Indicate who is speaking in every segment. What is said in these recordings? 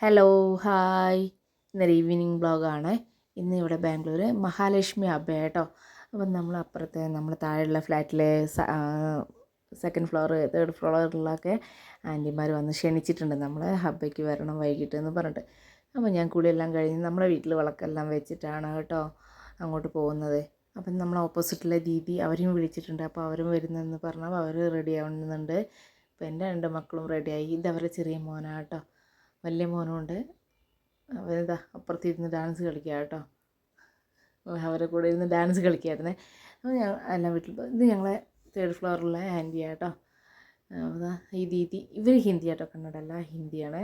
Speaker 1: Hello hi ഇന്നൊരു evening വ്ളോഗാണ്. ഇന്ന് ഇവിടെ ബാംഗ്ലൂർ മഹാലക്ഷ്മി അബ്ബ കേട്ടോ. അപ്പം നമ്മൾ അപ്പുറത്തെ നമ്മൾ താഴെയുള്ള ഫ്ലാറ്റിലെ സെക്കൻഡ് ഫ്ലോർ തേർഡ് ഫ്ലോറിലൊക്കെ ആൻറ്റിമാർ വന്ന് ക്ഷണിച്ചിട്ടുണ്ട് നമ്മളെ ഹബ്ബയ്ക്ക് വരണം വൈകിട്ട് എന്ന് പറഞ്ഞിട്ട്. അപ്പോൾ ഞാൻ കുളിയെല്ലാം കഴിഞ്ഞ് നമ്മളെ വീട്ടിൽ വിളക്കെല്ലാം വെച്ചിട്ടാണ് കേട്ടോ അങ്ങോട്ട് പോകുന്നത്. അപ്പം നമ്മൾ ഓപ്പോസിറ്റിലെ ദീദി അവരെയും വിളിച്ചിട്ടുണ്ട്. അപ്പോൾ അവരും വരുന്നതെന്ന് പറഞ്ഞാൽ അവർ റെഡി ആവുന്നുണ്ട്. അപ്പോൾ എൻ്റെ 2 മക്കളും റെഡിയായി. ഇതവരെ ചെറിയ മോനാണ് കേട്ടോ. വലിയ മോനുണ്ട്, അവരിതാ അപ്പുറത്തിരുന്ന് ഡാൻസ് കളിക്കുക കേട്ടോ. അവരെ കൂടെ ഇരുന്ന് ഡാൻസ് കളിക്കായിരുന്നേ. അപ്പോൾ ഞാൻ എല്ലാം വീട്ടിൽ ഇത് ഞങ്ങളെ തേർഡ് ഫ്ലോറിലെ ആൻറ്റിയാണ് കേട്ടോ. അതാ ഈ ദീദി ഇവർ ഹിന്ദി കേട്ടോ, കന്നഡ അല്ല ഹിന്ദിയാണ്.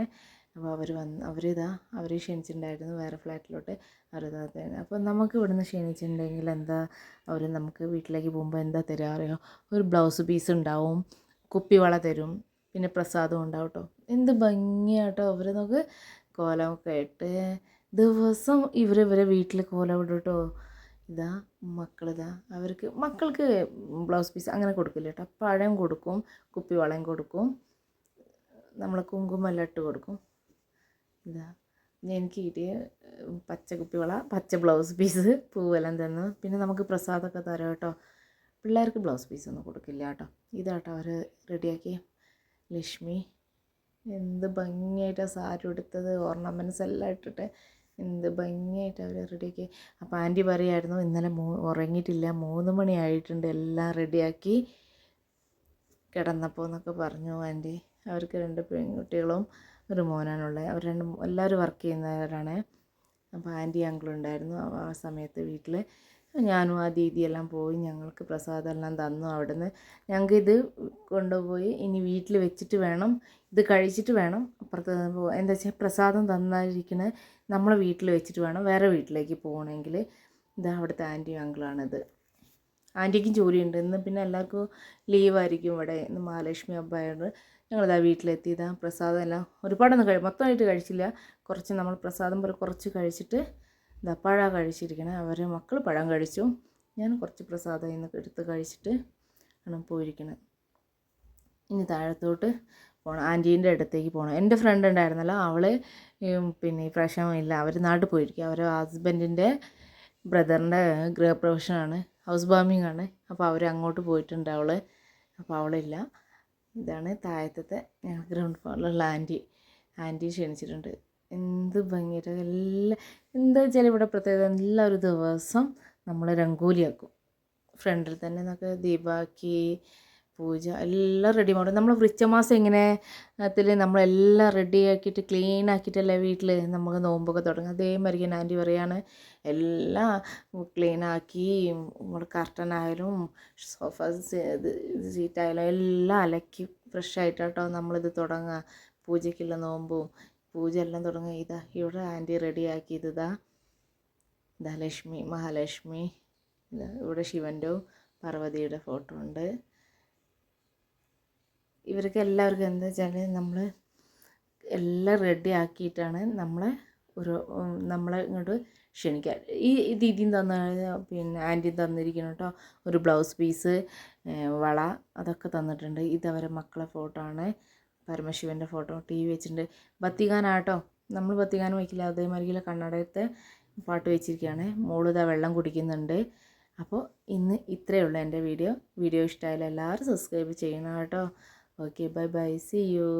Speaker 1: അപ്പോൾ അവർ ക്ഷണിച്ചിട്ടുണ്ടായിരുന്നു വേറെ ഫ്ലാറ്റിലോട്ട്. അവരിതാ തന്നെ. അപ്പോൾ നമുക്ക് ഇവിടുന്ന് ക്ഷണിച്ചിട്ടുണ്ടെങ്കിൽ എന്താ അവർ നമുക്ക് വീട്ടിലേക്ക് പോകുമ്പോൾ എന്താ തരിക അറിയോ? ഒരു ബ്ലൗസ് പീസ് ഉണ്ടാവും, കുപ്പിവള തരും, പിന്നെ പ്രസാദം ഉണ്ടാവും കേട്ടോ. എന്ത് ഭംഗിയാട്ടോ അവർ നമുക്ക് കോലമൊക്കെ ഇട്ട് ദിവസം ഇവരെ വീട്ടിൽ കോലം ഇടും കേട്ടോ. ഇതാ മക്കൾക്ക് ബ്ലൗസ് പീസ് അങ്ങനെ കൊടുക്കില്ല കേട്ടോ. പഴം കൊടുക്കും, കുപ്പിവളയും കൊടുക്കും, നമ്മൾ കുങ്കുമെല്ലാം ഇട്ട് കൊടുക്കും. ഇതാ എനിക്ക് കിട്ടിയ പച്ച കുപ്പിവള, പച്ച ബ്ലൗസ് പീസ്, പൂവെല്ലാം തന്നു. പിന്നെ നമുക്ക് പ്രസാദമൊക്കെ തരാം കേട്ടോ. പിള്ളേർക്ക് ബ്ലൗസ് പീസൊന്നും കൊടുക്കില്ല കേട്ടോ. ഇതാട്ടോ അവർ റെഡിയാക്കി ലക്ഷ്മി. എന്ത് ഭംഗിയായിട്ടാണ് സാരി ഉടുത്തത്, ഓർണമെൻറ്റ്സ് എല്ലാം ഇട്ടിട്ട് എന്ത് ഭംഗിയായിട്ട് അവർ റെഡിയാക്കി. അപ്പോൾ ആൻറ്റി പറയുമായിരുന്നു ഇന്നലെ ഉറങ്ങിയിട്ടില്ല, 3 മണി ആയിട്ടുണ്ട് എല്ലാം റെഡിയാക്കി കിടന്നപ്പോൾ എന്നൊക്കെ പറഞ്ഞു ആൻറ്റി. അവർക്ക് 2 പെൺകുട്ടികളും ഒരു മോനാണുള്ളത്. അവർ എല്ലാവരും വർക്ക് ചെയ്യുന്നവരാണ്. അപ്പോൾ ആൻറ്റി അങ്കിളും ഉണ്ടായിരുന്നു ആ സമയത്ത് വീട്ടിൽ. ഞാനും ആ ദീദിയെല്ലാം പോയി ഞങ്ങൾക്ക് പ്രസാദം എല്ലാം തന്നു അവിടുന്ന്. ഞങ്ങൾക്ക് ഇത് കൊണ്ടുപോയി ഇനി വീട്ടിൽ വെച്ചിട്ട് വേണം, ഇത് കഴിച്ചിട്ട് വേണം അപ്പുറത്ത് പോകാൻ. എന്താ വെച്ചാൽ പ്രസാദം തന്നിരിക്കുന്നത് നമ്മളെ വീട്ടിൽ വെച്ചിട്ട് വേണം വേറെ വീട്ടിലേക്ക് പോകണമെങ്കിൽ. ഇതാ അവിടുത്തെ ആൻറ്റിയും അങ്കിളാണിത്. ആൻറ്റിക്കും ജോലിയുണ്ട് ഇന്ന്, പിന്നെ എല്ലാവർക്കും ലീവായിരിക്കും ഇവിടെ. ഇന്ന് മഹാലക്ഷ്മി അബ്ബായോട് ഞങ്ങളിതാ വീട്ടിലെത്തിയതാ. പ്രസാദം എല്ലാം ഒരുപാടൊന്നും മൊത്തമായിട്ട് കഴിച്ചില്ല, കുറച്ച് നമ്മൾ പ്രസാദം പോലെ കുറച്ച് കഴിച്ചിട്ട് ഇതാ പഴം കഴിച്ചിരിക്കണേ. അവർ മക്കൾ പഴം കഴിച്ചു, ഞാൻ കുറച്ച് പ്രസാദം ഇന്ന് എടുത്ത് കഴിച്ചിട്ട് ആണ് പോയിരിക്കണത്. ഇനി താഴത്തോട്ട് പോകണം, ആൻറ്റീൻ്റെ അടുത്തേക്ക് പോകണം. എൻ്റെ ഫ്രണ്ട് ഉണ്ടായിരുന്നല്ലോ, അവൾ പിന്നെ ഈ പ്രാവശ്യം ഇല്ല, അവർ നാട്ടിൽ പോയിരിക്കുക. അവർ ഹസ്ബൻഡിൻ്റെ ബ്രദറിൻ്റെ ഗൃഹപ്രവേശനമാണ്, ഹൗസ് വാമിംഗ് ആണ്. അപ്പോൾ അവർ അങ്ങോട്ട് പോയിട്ടുണ്ട് അപ്പോൾ അവളില്ല. ഇതാണ് താഴത്തെ ഗ്രൗണ്ട് ഫ്ലോറിലുള്ള ആൻറ്റി ക്ഷണിച്ചിട്ടുണ്ട്. എന്ത് ഭംഗിയായിട്ട് എന്താ വെച്ചാൽ ഇവിടെ പ്രത്യേകത എല്ലാവരും ദിവസം നമ്മൾ രംഗോലിയാക്കും ഫ്രണ്ടിൽ തന്നെ. നമുക്ക് ദീപാക്കി പൂജ എല്ലാം റെഡി ആക്കും. നമ്മൾ വൃശ്ചമാസം ഇങ്ങനെ നമ്മളെല്ലാം റെഡി ആക്കിയിട്ട് ക്ലീൻ ആക്കിയിട്ടല്ലേ വീട്ടിൽ നമുക്ക് നോമ്പൊക്കെ തുടങ്ങും. അതേമാതിരി ആൻറ്റി പറയാണ് എല്ലാം ക്ലീനാക്കി നമ്മൾ കർട്ടനായാലും സോഫ സീറ്റായാലും എല്ലാം അലക്കി ഫ്രഷായിട്ടാട്ടോ നമ്മളിത് തുടങ്ങുക. പൂജയ്ക്കുള്ള നോമ്പും പൂജ എല്ലാം തുടങ്ങുക. ഇവിടെ ആൻറ്റി റെഡിയാക്കിയത് ഇതാ ലക്ഷ്മി, മഹാലക്ഷ്മി. ഇവിടെ ശിവൻ്റെ പാർവതിയുടെ ഫോട്ടോ ഉണ്ട്. ഇവർക്ക് എല്ലാവർക്കും എന്താ വെച്ചാൽ നമ്മൾ എല്ലാം റെഡി ആക്കിയിട്ടാണ് നമ്മളെ ഇങ്ങോട്ട് ക്ഷണിക്കുക. ഈ ദീദിയും പിന്നെ ആൻറ്റിയും തന്നിരിക്കണം കേട്ടോ. ഒരു ബ്ലൗസ് പീസ്, വള അതൊക്കെ തന്നിട്ടുണ്ട്. ഇതവരെ മക്കളെ ഫോട്ടോ ആണ്, പരമശിവൻ്റെ ഫോട്ടോ. TV വെച്ചിട്ടുണ്ട്. ഭക്തിഗാനാട്ടോ, നമ്മൾ ഭക്തിഗാനം വയ്ക്കില്ല അതേമാതിരിക്കുള്ള കണ്ണടയത്തെ പാട്ട് വെച്ചിരിക്കുകയാണ്. മോളിതാ വെള്ളം കുടിക്കുന്നുണ്ട്. അപ്പോൾ ഇന്ന് ഇത്രയേ ഉള്ളൂ എൻ്റെ വീഡിയോ ഇഷ്ടമായാലും എല്ലാവരും സബ്സ്ക്രൈബ് ചെയ്യണം കേട്ടോ. Okay, bye bye, see U.